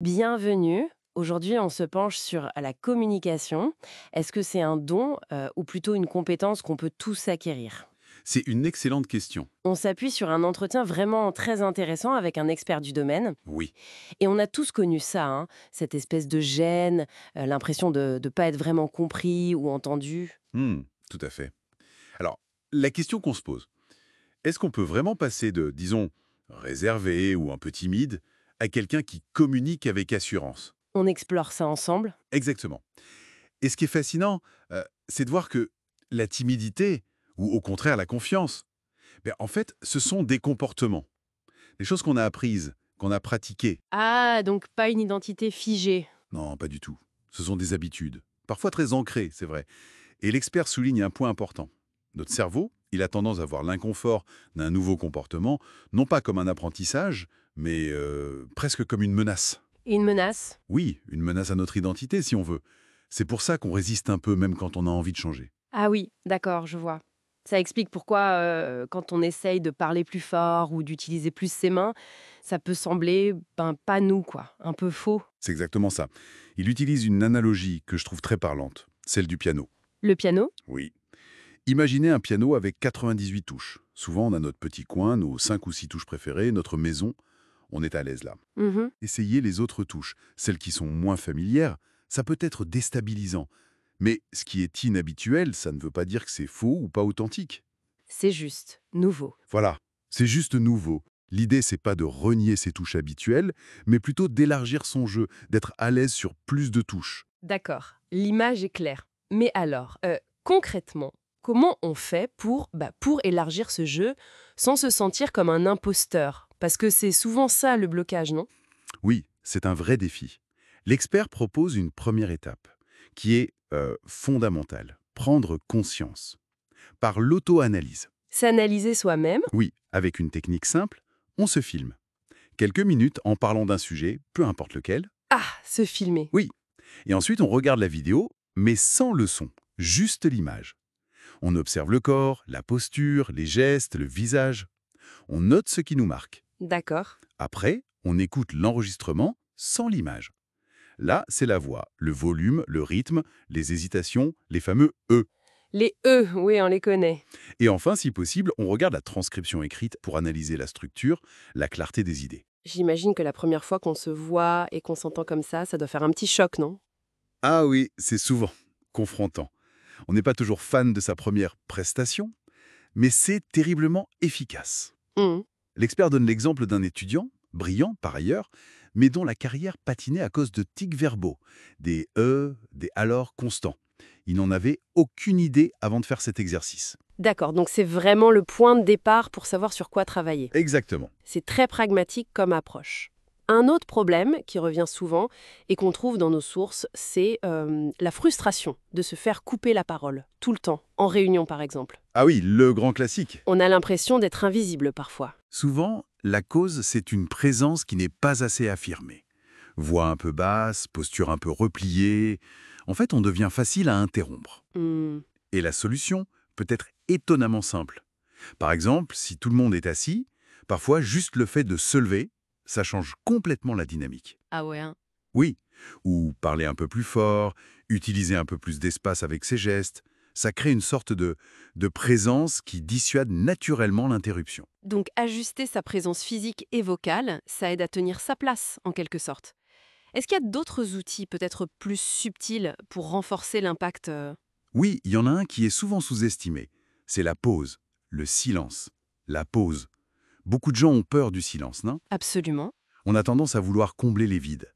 Bienvenue. Aujourd'hui, on se penche sur la communication. Est-ce que c'est un don ou plutôt une compétence qu'on peut tous acquérir? C'est une excellente question. On s'appuie sur un entretien vraiment très intéressant avec un expert du domaine. Oui. Et on a tous connu ça, hein, cette espèce de gêne, l'impression de ne pas être vraiment compris ou entendu. Tout à fait. Alors, la question qu'on se pose, est-ce qu'on peut vraiment passer de, disons, réservé ou un peu timide à quelqu'un qui communique avec assurance? On explore ça ensemble. Exactement. Et ce qui est fascinant, c'est de voir que la timidité, ou au contraire la confiance, en fait, ce sont des comportements, des choses qu'on a apprises, qu'on a pratiquées. Ah, donc pas une identité figée. Non, pas du tout. Ce sont des habitudes, parfois très ancrées, c'est vrai. Et l'expert souligne un point important. Notre cerveau, il a tendance à voir l'inconfort d'un nouveau comportement, non pas comme un apprentissage, mais presque comme une menace. Et une menace? Oui, une menace à notre identité, si on veut. C'est pour ça qu'on résiste un peu, même quand on a envie de changer. Ah oui, d'accord, je vois. Ça explique pourquoi, quand on essaye de parler plus fort ou d'utiliser plus ses mains, ça peut sembler, ben, pas nous, quoi, un peu faux. C'est exactement ça. Il utilise une analogie que je trouve très parlante, celle du piano. Le piano? Oui. Imaginez un piano avec 98 touches. Souvent, on a notre petit coin, nos 5 ou 6 touches préférées, notre maison. On est à l'aise là. Mmh. Essayer les autres touches, celles qui sont moins familières, ça peut être déstabilisant. Mais ce qui est inhabituel, ça ne veut pas dire que c'est faux ou pas authentique. C'est juste, nouveau. Voilà, c'est juste nouveau. L'idée, c'est pas de renier ses touches habituelles, mais plutôt d'élargir son jeu, d'être à l'aise sur plus de touches. D'accord, l'image est claire. Mais alors, concrètement, comment on fait pour élargir ce jeu sans se sentir comme un imposteur? Parce que c'est souvent ça le blocage, non? Oui, c'est un vrai défi. L'expert propose une première étape, qui est fondamentale, prendre conscience, par l'auto-analyse. S'analyser soi-même? Oui, avec une technique simple, on se filme. Quelques minutes en parlant d'un sujet, peu importe lequel. Ah! Se filmer. Oui. Et ensuite, on regarde la vidéo, mais sans le son, juste l'image. On observe le corps, la posture, les gestes, le visage. On note ce qui nous marque. D'accord. Après, on écoute l'enregistrement sans l'image. Là, c'est la voix, le volume, le rythme, les hésitations, les fameux E. Les E, oui, on les connaît. Et enfin, si possible, on regarde la transcription écrite pour analyser la structure, la clarté des idées. J'imagine que la première fois qu'on se voit et qu'on s'entend comme ça doit faire un petit choc, non? Ah oui, c'est souvent confrontant. On n'est pas toujours fan de sa première prestation, mais c'est terriblement efficace. Mmh. L'expert donne l'exemple d'un étudiant, brillant par ailleurs, mais dont la carrière patinait à cause de tics verbaux, des des alors constants. Il n'en avait aucune idée avant de faire cet exercice. D'accord, donc c'est vraiment le point de départ pour savoir sur quoi travailler. Exactement. C'est très pragmatique comme approche. Un autre problème qui revient souvent et qu'on trouve dans nos sources, c'est la frustration de se faire couper la parole, tout le temps, en réunion par exemple. Ah oui, le grand classique. On a l'impression d'être invisible parfois. Souvent, la cause, c'est une présence qui n'est pas assez affirmée. Voix un peu basse, posture un peu repliée. En fait, on devient facile à interrompre. Hmm. Et la solution peut être étonnamment simple. Par exemple, si tout le monde est assis, parfois juste le fait de se lever, ça change complètement la dynamique. Ah ouais, hein. Oui, ou parler un peu plus fort, utiliser un peu plus d'espace avec ses gestes, ça crée une sorte de présence qui dissuade naturellement l'interruption. Donc ajuster sa présence physique et vocale, ça aide à tenir sa place en quelque sorte. Est-ce qu'il y a d'autres outils peut-être plus subtils pour renforcer l'impact? Oui, il y en a un qui est souvent sous-estimé. C'est la pause, le silence, la pause. Beaucoup de gens ont peur du silence, non? Absolument. On a tendance à vouloir combler les vides.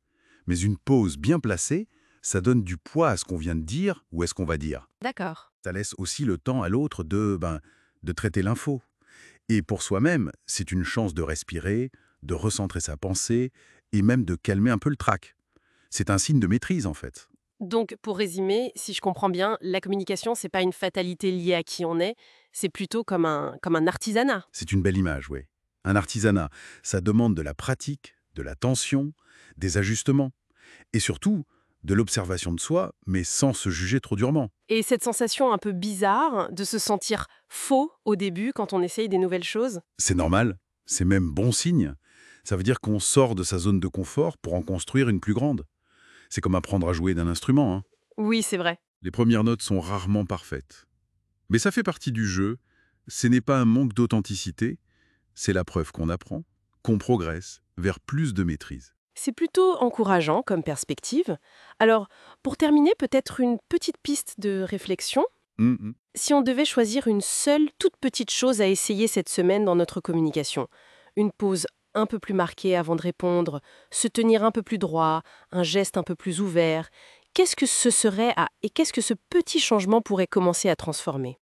Mais une pause bien placée, ça donne du poids à ce qu'on vient de dire ou à ce qu'on va dire. D'accord. Ça laisse aussi le temps à l'autre de traiter l'info. Et pour soi-même, c'est une chance de respirer, de recentrer sa pensée et même de calmer un peu le trac. C'est un signe de maîtrise en fait. Donc, pour résumer, si je comprends bien, la communication, c'est pas une fatalité liée à qui on est, c'est plutôt comme un artisanat. C'est une belle image, oui. Un artisanat, ça demande de la pratique, de l'attention, des ajustements et surtout de l'observation de soi, mais sans se juger trop durement. Et cette sensation un peu bizarre de se sentir faux au début quand on essaye des nouvelles choses? C'est normal, c'est même bon signe. Ça veut dire qu'on sort de sa zone de confort pour en construire une plus grande. C'est comme apprendre à jouer d'un instrument, hein. Oui, c'est vrai. Les premières notes sont rarement parfaites. Mais ça fait partie du jeu. Ce n'est pas un manque d'authenticité, c'est la preuve qu'on apprend, qu'on progresse vers plus de maîtrise. C'est plutôt encourageant comme perspective. Alors, pour terminer, peut-être une petite piste de réflexion. Mhm. Si on devait choisir une seule toute petite chose à essayer cette semaine dans notre communication, une pause un peu plus marquée avant de répondre, se tenir un peu plus droit, un geste un peu plus ouvert, qu'est-ce que ce serait et qu'est-ce que ce petit changement pourrait commencer à transformer?